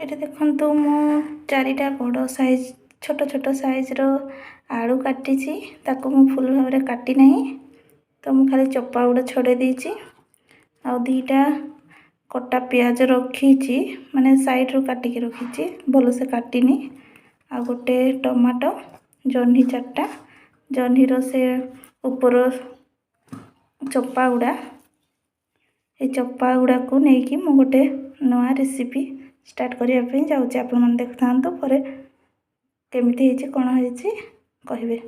ये देखु मु चारिटा बड़ साइज छोट छोट साइज रो आलू काटी ताको मु फुल भाव में काटी नहीं तो मु खाली चोपा गुड़ा छड़े देछि आ दीटा कटा प्याज रखी माने साइड रो काटिकी रखी भल से काटिनी आ गोटे टमाटो जह्नी चारटा जह्नी रो से ऊपर चोपा गुड़ा ये चोपा गुड़ा को लेकिन मु गोटे नया रेसिपी स्टार्ट करने जाऊँगी आप देखता पर केमिति कौन होती कहे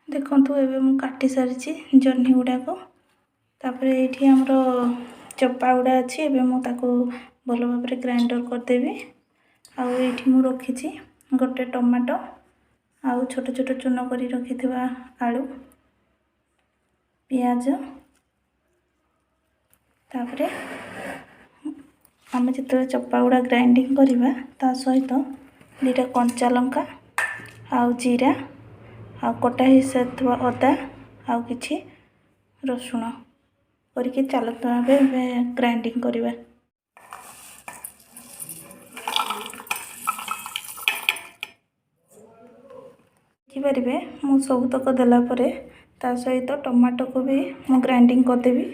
देखु एवं मु काटी सारी जह्नी गुड़ाक तापर ये आमर चोपा गुड़ा अच्छी एवं मुझे भल भाव में ग्राइंडर करदेवी आठी मु रखी गोटे टमाटो आउ छोट छोट चून कर रखि आलू पियाज तापर आम जो चोपा गुड़ा ग्राइंडिंग करवा ता सहित दीटा कंचा लंका आउ जीरा आ कटा हिसाब अदा आउ किछि रसुण करके चलता भाव ग्राइंडिंग करवा देखिपारे मु सबुतक देलापर ता सहित टमाटो को भी मु ग्राइंडिंग करदेवी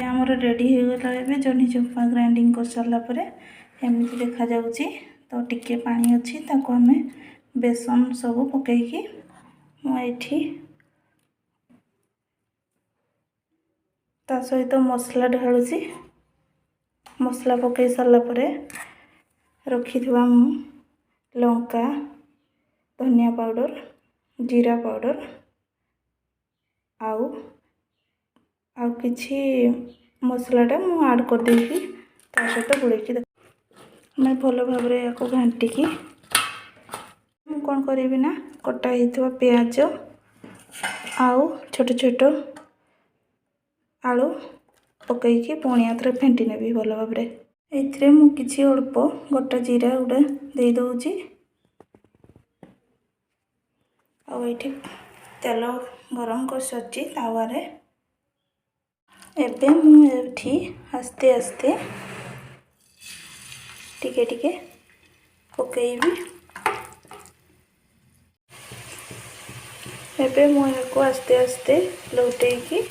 आमर रेडी हो गला जह्नी चोपा ग्राइंडिंग कर सारापर एमती देखा जाउची तो टिके पानी अच्छी ताको आम बेसन सब पकईकी मुझे ता सहित मसला ढालुची मसला पकई सारापर रखि लंका धनिया पाउडर जीरा पाउडर आउ किछि मसलाटा मु ऐड कर देकी ता सहित गुड़ेकी मैं भल भाव में या घाटिकी मु कौन करी ना कटा ही प्याज आउ छोट छोट आलू पकईकी पुणी आथरे फेंटी नेबी भल भाव में एथिरे मु किछि अल्प गोटा जीरा गुड़ा दे दउची आ ये तेल गरम कर सच्ची तावारे एबे मुझे आस्ते आस्ते टिके टिके पकईबी एबे मुझे आस्ते आस्ते लौटेकी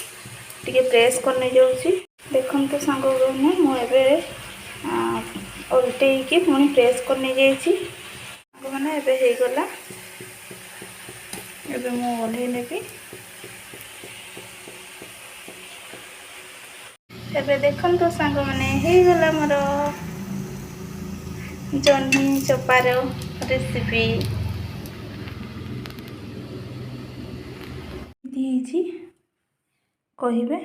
टिके प्रेस करने जाऊँगी देखो तो सांग मुझे उल्टेकी पुणी प्रेस करने मैंने एबे हो गला एबे मु ओल्हे नेबी एबे देखो तो सांग मैंने हो गला मोर जह्नी चोपार रेसिपी कहे।